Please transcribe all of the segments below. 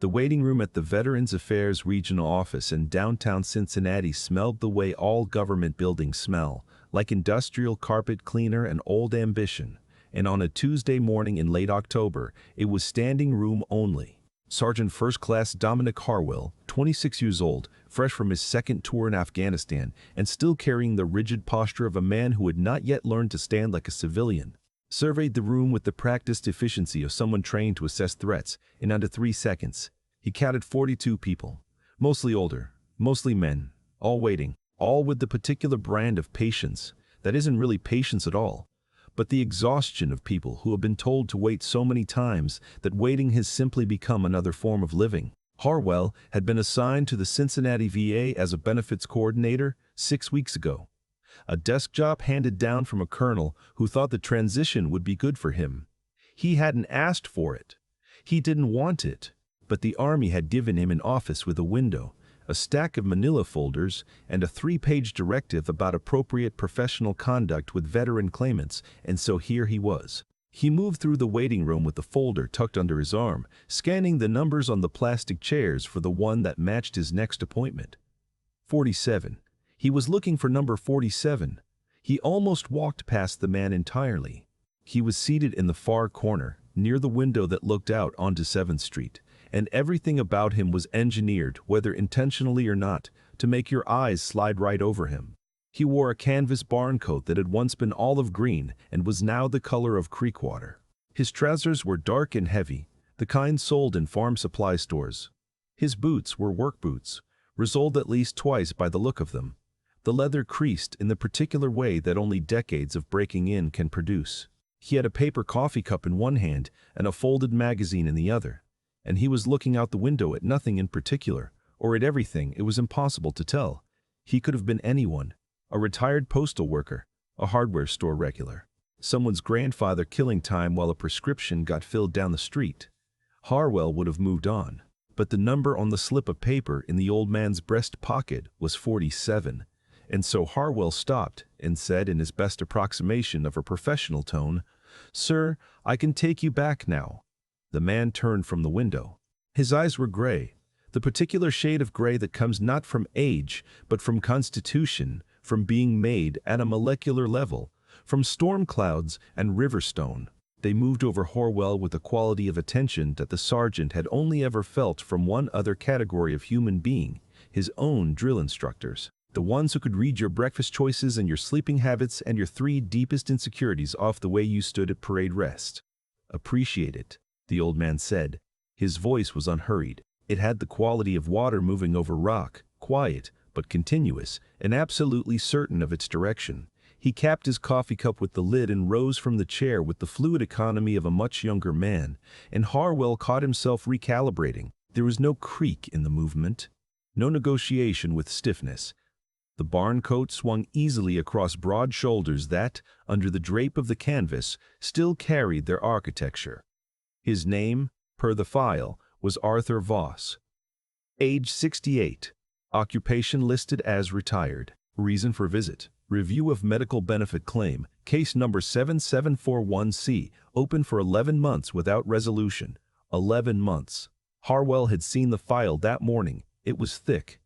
The waiting room at the Veterans Affairs Regional Office in downtown Cincinnati smelled the way all government buildings smell, like industrial carpet cleaner and old ambition. And on a Tuesday morning in late October, it was standing room only. Sergeant First Class Dominic Harwell, 26 years old, fresh from his second tour in Afghanistan, and still carrying the rigid posture of a man who had not yet learned to stand like a civilian, surveyed the room with the practiced efficiency of someone trained to assess threats in under 3 seconds. He counted 42 people, mostly older, mostly men, all waiting, all with the particular brand of patience that isn't really patience at all, but the exhaustion of people who have been told to wait so many times that waiting has simply become another form of living. Harwell had been assigned to the Cincinnati VA as a benefits coordinator 6 weeks ago, a desk job handed down from a colonel who thought the transition would be good for him. He hadn't asked for it. He didn't want it, but the Army had given him an office with a window, a stack of manila folders, and a 3-page directive about appropriate professional conduct with veteran claimants, and so here he was. He moved through the waiting room with the folder tucked under his arm, scanning the numbers on the plastic chairs for the one that matched his next appointment. 47. He was looking for number 47. He almost walked past the man entirely. He was seated in the far corner, near the window that looked out onto 7th Street. And everything about him was engineered, whether intentionally or not, to make your eyes slide right over him. He wore a canvas barn coat that had once been olive green and was now the color of creek water. His trousers were dark and heavy, the kind sold in farm supply stores. His boots were work boots, resoled at least twice by the look of them, the leather creased in the particular way that only decades of breaking in can produce. He had a paper coffee cup in one hand and a folded magazine in the other. And he was looking out the window at nothing in particular, or at everything. It was impossible to tell. He could have been anyone, a retired postal worker, a hardware store regular, someone's grandfather killing time while a prescription got filled down the street. Harwell would have moved on, but the number on the slip of paper in the old man's breast pocket was 47, and so Harwell stopped and said in his best approximation of a professional tone, "Sir, I can take you back now." The man turned from the window. His eyes were gray, the particular shade of gray that comes not from age, but from constitution, from being made at a molecular level, from storm clouds and river stone. They moved over Harwell with a quality of attention that the sergeant had only ever felt from one other category of human being, his own drill instructors, the ones who could read your breakfast choices and your sleeping habits and your 3 deepest insecurities off the way you stood at parade rest. "Appreciate it," the old man said. His voice was unhurried. It had the quality of water moving over rock, quiet, but continuous, and absolutely certain of its direction. He capped his coffee cup with the lid and rose from the chair with the fluid economy of a much younger man, and Harwell caught himself recalibrating. There was no creak in the movement, no negotiation with stiffness. The barn coat swung easily across broad shoulders that, under the drape of the canvas, still carried their architecture. His name, per the file, was Arthur Voss. Age 68. Occupation listed as retired. Reason for visit: review of medical benefit claim, case number 7741C, open for 11 months without resolution. 11 months. Harwell had seen the file that morning. It was thick.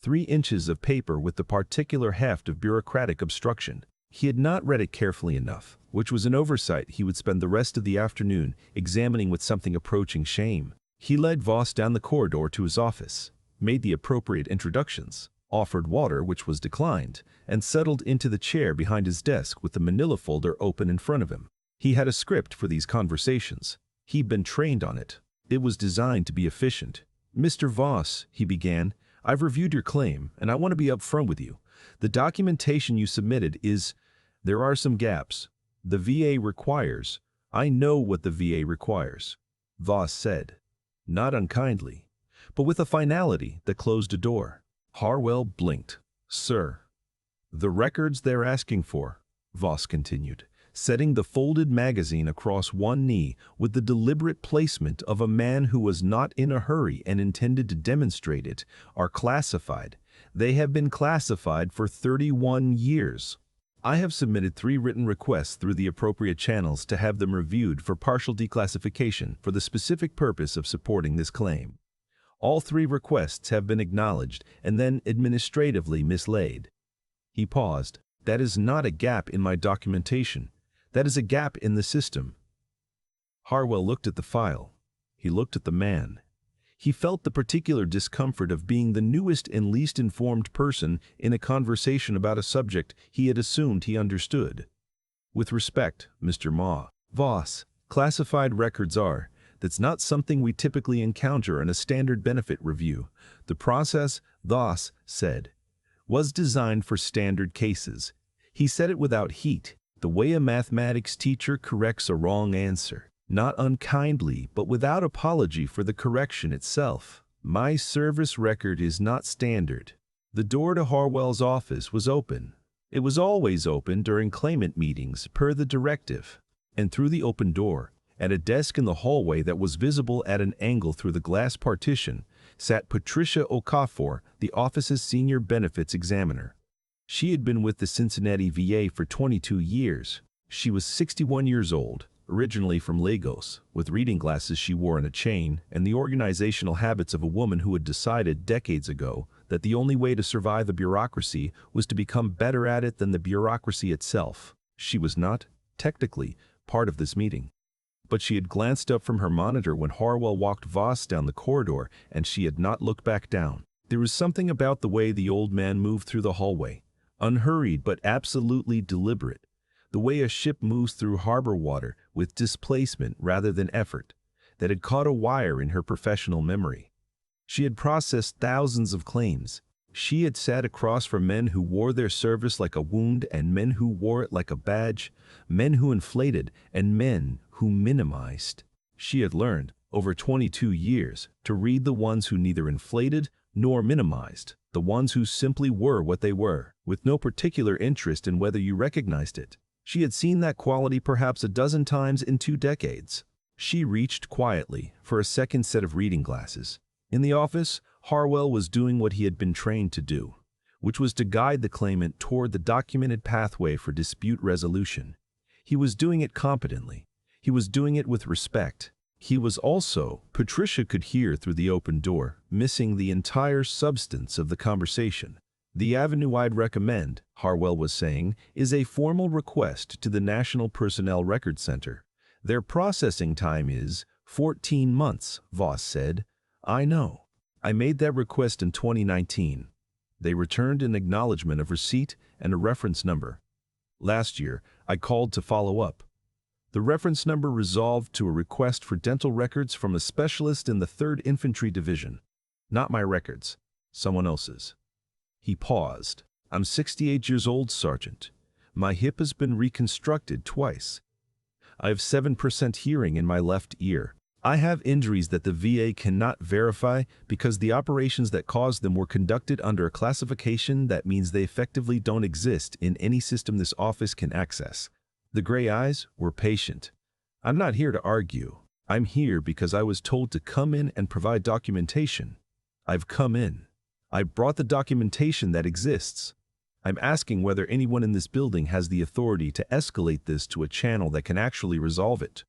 3 inches of paper with the particular heft of bureaucratic obstruction. He had not read it carefully enough, which was an oversight he would spend the rest of the afternoon examining with something approaching shame. He led Voss down the corridor to his office, made the appropriate introductions, offered water which was declined, and settled into the chair behind his desk with the manila folder open in front of him. He had a script for these conversations. He'd been trained on it. It was designed to be efficient. "Mr. Voss," he began, "I've reviewed your claim, and I want to be upfront with you. The documentation you submitted is... There are some gaps. The VA requires... I know what the VA requires," Voss said, not unkindly, but with a finality that closed a door. Harwell blinked. "Sir." "The records they're asking for," Voss continued, setting the folded magazine across one knee with the deliberate placement of a man who was not in a hurry and intended to demonstrate it, "are classified. They have been classified for 31 years. I have submitted 3 written requests through the appropriate channels to have them reviewed for partial declassification for the specific purpose of supporting this claim. All 3 requests have been acknowledged and then administratively mislaid. He paused. That is not a gap in my documentation. That is a gap in the system. Harwell looked at the file. He looked at the man. He felt the particular discomfort of being the newest and least informed person in a conversation about a subject he had assumed he understood. With respect, Mr. Ma, Voss, classified records are. That's not something we typically encounter in a standard benefit review. The process, Voss said, was designed for standard cases. He said it without heat, the way a mathematics teacher corrects a wrong answer. Not unkindly, but without apology for the correction itself. My service record is not standard. The door to Harwell's office was open. It was always open during claimant meetings, per the directive. And through the open door, at a desk in the hallway that was visible at an angle through the glass partition, sat Patricia Okafor, the office's senior benefits examiner. She had been with the Cincinnati VA for 22 years. She was 61 years old. Originally from Lagos, with reading glasses she wore in a chain, and the organizational habits of a woman who had decided decades ago that the only way to survive the bureaucracy was to become better at it than the bureaucracy itself. She was not, technically, part of this meeting. But she had glanced up from her monitor when Harwell walked Voss down the corridor, and she had not looked back down. There was something about the way the old man moved through the hallway, unhurried but absolutely deliberate. The way a ship moves through harbor water with displacement rather than effort, that had caught a wire in her professional memory. She had processed thousands of claims. She had sat across from men who wore their service like a wound and men who wore it like a badge, men who inflated and men who minimized. She had learned, over 22 years, to read the ones who neither inflated nor minimized, the ones who simply were what they were, with no particular interest in whether you recognized it. She had seen that quality perhaps a dozen times in 2 decades. She reached quietly for a second set of reading glasses. In the office, Harwell was doing what he had been trained to do, which was to guide the claimant toward the documented pathway for dispute resolution. He was doing it competently. He was doing it with respect. He was also, Patricia could hear through the open door, missing the entire substance of the conversation. The avenue I'd recommend, Harwell was saying, is a formal request to the National Personnel Record Center. Their processing time is 14 months, Voss said. I know. I made that request in 2019. They returned an acknowledgement of receipt and a reference number. Last year, I called to follow up. The reference number resolved to a request for dental records from a specialist in the 3rd Infantry Division. Not my records, someone else's. He paused. I'm 68 years old, Sergeant. My hip has been reconstructed twice. I have 7% hearing in my left ear. I have injuries that the VA cannot verify because the operations that caused them were conducted under a classification that means they effectively don't exist in any system this office can access. The gray eyes were patient. I'm not here to argue. I'm here because I was told to come in and provide documentation. I've come in. I brought the documentation that exists. I'm asking whether anyone in this building has the authority to escalate this to a channel that can actually resolve it.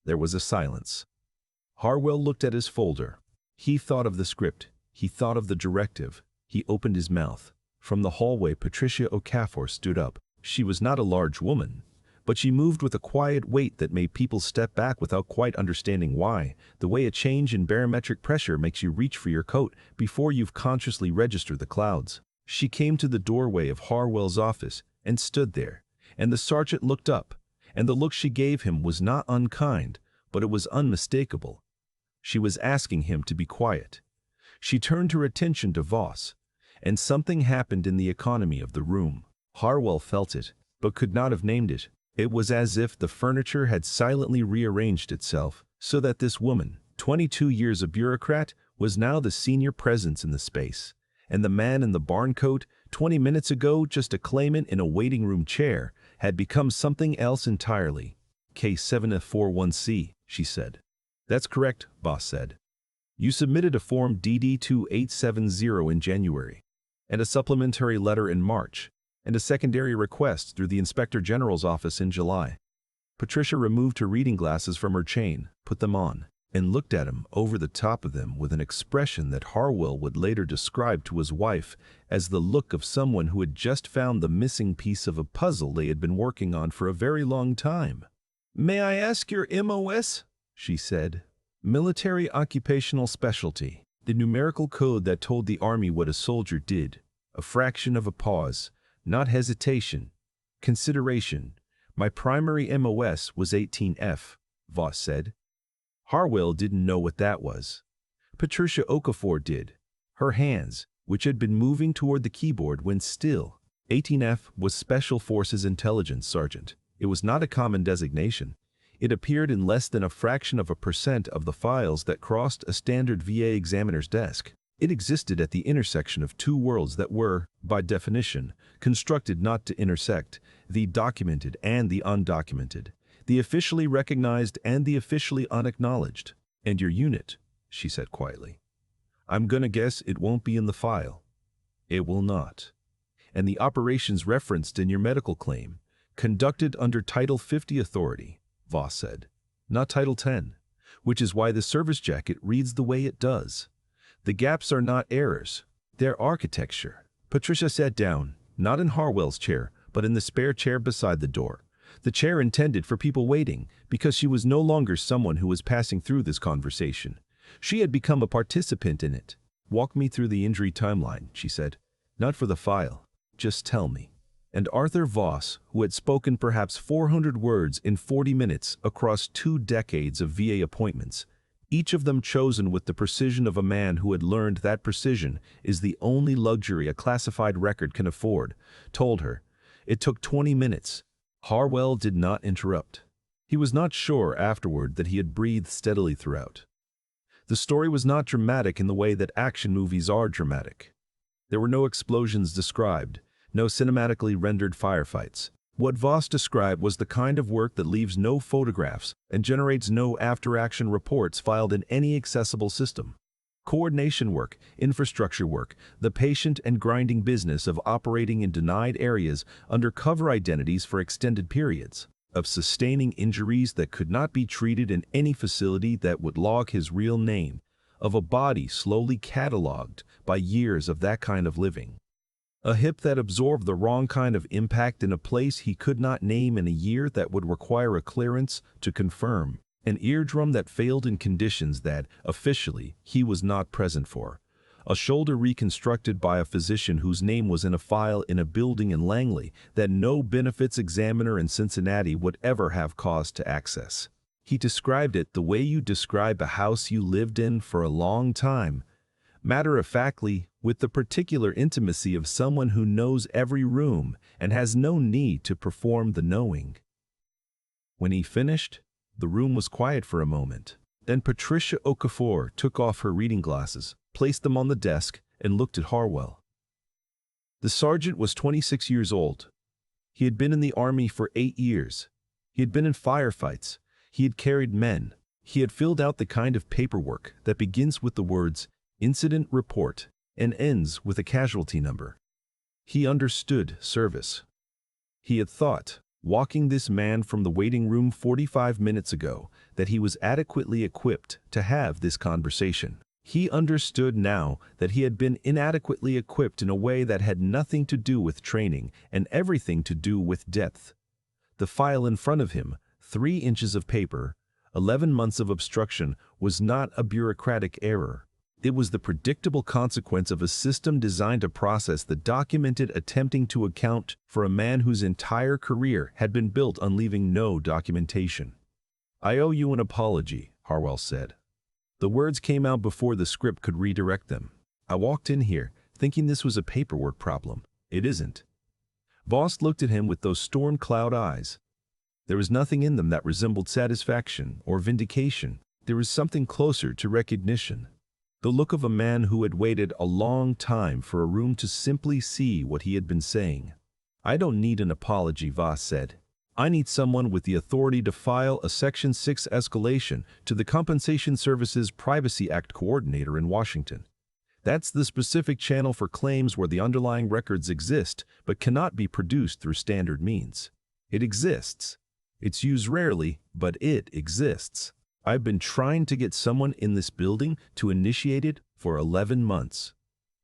There was a silence. Harwell looked at his folder. He thought of the script. He thought of the directive. He opened his mouth. From the hallway, Patricia Okafor stood up. She was not a large woman, but she moved with a quiet weight that made people step back without quite understanding why, the way a change in barometric pressure makes you reach for your coat before you've consciously registered the clouds. She came to the doorway of Harwell's office and stood there, and the sergeant looked up, and the look she gave him was not unkind, but it was unmistakable. She was asking him to be quiet. She turned her attention to Voss, and something happened in the economy of the room. Harwell felt it, but could not have named it. It was as if the furniture had silently rearranged itself, so that this woman, 22 years a bureaucrat, was now the senior presence in the space, and the man in the barn coat, 20 minutes ago just a claimant in a waiting room chair, had become something else entirely. K7F41C, she said. That's correct, Voss said. You submitted a Form DD2870 in January, and a supplementary letter in March, and a secondary request through the Inspector General's office in July. Patricia removed her reading glasses from her chain, put them on, and looked at him over the top of them with an expression that Harwell would later describe to his wife as the look of someone who had just found the missing piece of a puzzle they had been working on for a very long time. "May I ask your MOS?" she said. Military Occupational Specialty, the numerical code that told the Army what a soldier did. A fraction of a pause, not hesitation, consideration. "My primary MOS was 18F, Voss said. Harwell didn't know what that was. Patricia Okafor did. Her hands, which had been moving toward the keyboard, went still. 18F was Special Forces Intelligence Sergeant. It was not a common designation. It appeared in less than a fraction of a percent of the files that crossed a standard VA examiner's desk. It existed at the intersection of two worlds that were, by definition, constructed not to intersect, the documented and the undocumented, the officially recognized and the officially unacknowledged. "And your unit," she said quietly. "I'm gonna guess it won't be in the file." "It will not." "And the operations referenced in your medical claim, conducted under Title 50 authority," Voss said, "not Title 10, which is why the service jacket reads the way it does. The gaps are not errors, they're architecture." Patricia sat down, not in Harwell's chair, but in the spare chair beside the door. The chair intended for people waiting, because she was no longer someone who was passing through this conversation. She had become a participant in it. "Walk me through the injury timeline," she said. "Not for the file. Just tell me." And Arthur Voss, who had spoken perhaps 400 words in 40 minutes across 2 decades of VA appointments, each of them chosen with the precision of a man who had learned that precision is the only luxury a classified record can afford, told her. It took 20 minutes. Harwell did not interrupt. He was not sure afterward that he had breathed steadily throughout. The story was not dramatic in the way that action movies are dramatic. There were no explosions described, no cinematically rendered firefights. What Voss described was the kind of work that leaves no photographs and generates no after-action reports filed in any accessible system. Coordination work, infrastructure work, the patient and grinding business of operating in denied areas under cover identities for extended periods, of sustaining injuries that could not be treated in any facility that would log his real name, of a body slowly cataloged by years of that kind of living. A hip that absorbed the wrong kind of impact in a place he could not name in a year that would require a clearance to confirm. An eardrum that failed in conditions that, officially, he was not present for. A shoulder reconstructed by a physician whose name was in a file in a building in Langley that no benefits examiner in Cincinnati would ever have cause to access. He described it the way you describe a house you lived in for a long time, matter-of-factly, with the particular intimacy of someone who knows every room and has no need to perform the knowing. When he finished, the room was quiet for a moment. Then Patricia Okafor took off her reading glasses, placed them on the desk, and looked at Harwell. The sergeant was 26 years old. He had been in the Army for 8 years. He had been in firefights. He had carried men. He had filled out the kind of paperwork that begins with the words "Incident Report" and ends with a casualty number. He understood service. He had thought, walking this man from the waiting room 45 minutes ago, that he was adequately equipped to have this conversation. He understood now that he had been inadequately equipped in a way that had nothing to do with training and everything to do with depth. The file in front of him, 3 inches of paper, 11 months of obstruction, was not a bureaucratic error. It was the predictable consequence of a system designed to process the documented attempting to account for a man whose entire career had been built on leaving no documentation. "I owe you an apology," Harwell said. The words came out before the script could redirect them. "I walked in here thinking this was a paperwork problem. It isn't." Voss looked at him with those storm cloud eyes. There was nothing in them that resembled satisfaction or vindication. There was something closer to recognition. The look of a man who had waited a long time for a room to simply see what he had been saying. "I don't need an apology," Voss said. "I need someone with the authority to file a Section 6 escalation to the Compensation Services Privacy Act coordinator in Washington. That's the specific channel for claims where the underlying records exist but cannot be produced through standard means. It exists. It's used rarely, but it exists. I've been trying to get someone in this building to initiate it for 11 months.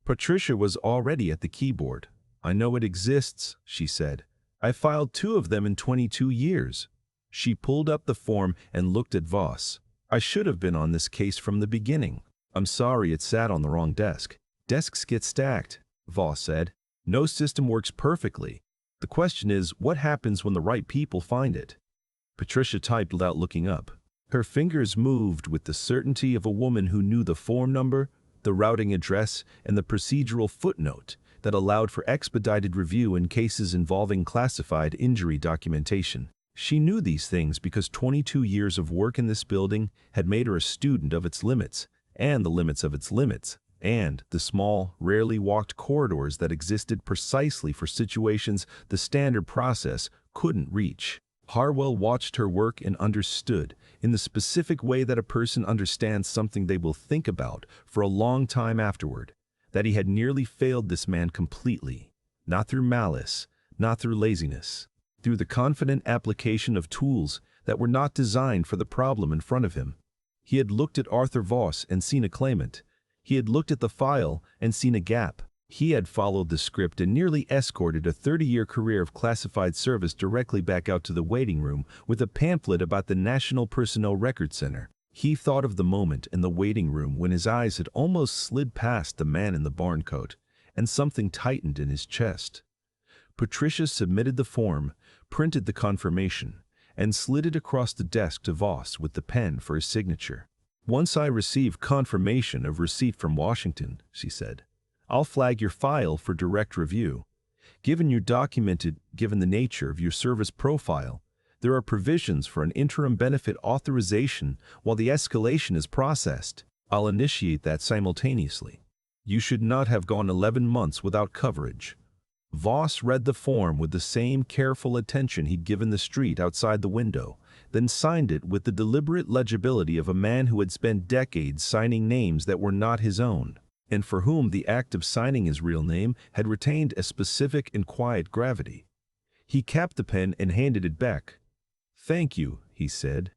Patricia was already at the keyboard. I know it exists, she said. I filed 2 of them in 22 years. She pulled up the form and looked at Voss. I should have been on this case from the beginning. I'm sorry it sat on the wrong desk. Desks get stacked, Voss said. No system works perfectly. The question is, what happens when the right people find it? Patricia typed without looking up. Her fingers moved with the certainty of a woman who knew the form number, the routing address, and the procedural footnote that allowed for expedited review in cases involving classified injury documentation. She knew these things because 22 years of work in this building had made her a student of its limits, and the limits of its limits, and the small, rarely walked corridors that existed precisely for situations the standard process couldn't reach. Harwell watched her work and understood, in the specific way that a person understands something they will think about for a long time afterward, that he had nearly failed this man completely, not through malice, not through laziness, through the confident application of tools that were not designed for the problem in front of him. He had looked at Arthur Voss and seen a claimant. He had looked at the file and seen a gap. He had followed the script and nearly escorted a 30-year career of classified service directly back out to the waiting room with a pamphlet about the National Personnel Record Center. He thought of the moment in the waiting room when his eyes had almost slid past the man in the barn coat, and something tightened in his chest. Patricia submitted the form, printed the confirmation, and slid it across the desk to Voss with the pen for his signature. Once I receive confirmation of receipt from Washington, she said, I'll flag your file for direct review. Given the nature of your service profile, there are provisions for an interim benefit authorization while the escalation is processed. I'll initiate that simultaneously. You should not have gone 11 months without coverage. Voss read the form with the same careful attention he'd given the street outside the window, then signed it with the deliberate legibility of a man who had spent decades signing names that were not his own, and for whom the act of signing his real name had retained a specific and quiet gravity. He capped the pen and handed it back. "Thank you," he said.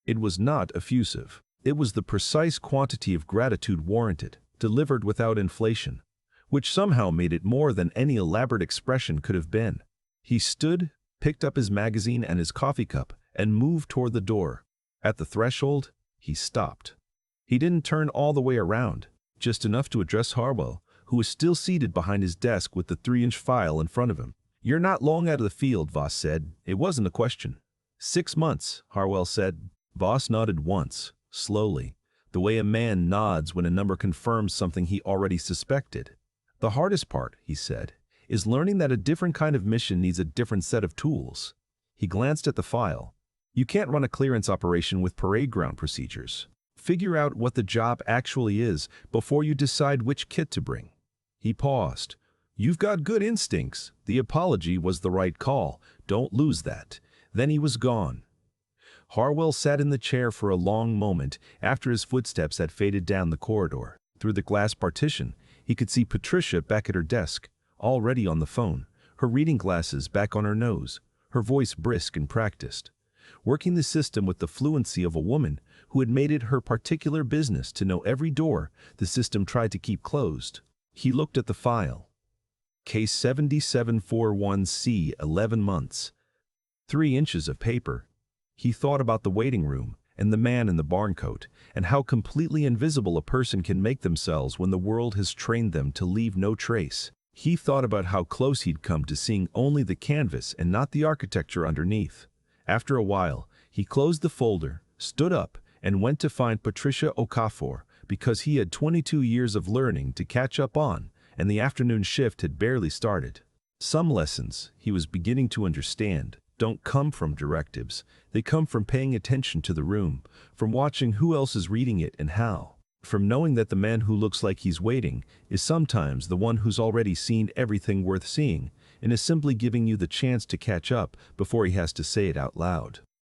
It was not effusive. It was the precise quantity of gratitude warranted, delivered without inflation, which somehow made it more than any elaborate expression could have been. He stood, picked up his magazine and his coffee cup, and moved toward the door. At the threshold, he stopped. He didn't turn all the way around, just enough to address Harwell, who was still seated behind his desk with the 3-inch file in front of him. "You're not long out of the field," Voss said. "It wasn't a question." "6 months," Harwell said. Voss nodded once, slowly, the way a man nods when a number confirms something he already suspected. "The hardest part," he said, "is learning that a different kind of mission needs a different set of tools." He glanced at the file. "You can't run a clearance operation with parade ground procedures. Figure out what the job actually is before you decide which kit to bring." He paused. "You've got good instincts. The apology was the right call. Don't lose that." Then he was gone. Harwell sat in the chair for a long moment after his footsteps had faded down the corridor. Through the glass partition, he could see Patricia back at her desk, already on the phone, her reading glasses back on her nose, her voice brisk and practiced, working the system with the fluency of a woman who had made it her particular business to know every door the system tried to keep closed. He looked at the file. Case 7741C, 11 months. 3 inches of paper. He thought about the waiting room and the man in the barn coat, and how completely invisible a person can make themselves when the world has trained them to leave no trace. He thought about how close he'd come to seeing only the canvas and not the architecture underneath. After a while, he closed the folder, stood up, and went to find Patricia Okafor, because he had 22 years of learning to catch up on, and the afternoon shift had barely started. Some lessons, he was beginning to understand, don't come from directives. They come from paying attention to the room, from watching who else is reading it and how, from knowing that the man who looks like he's waiting is sometimes the one who's already seen everything worth seeing and is simply giving you the chance to catch up before he has to say it out loud.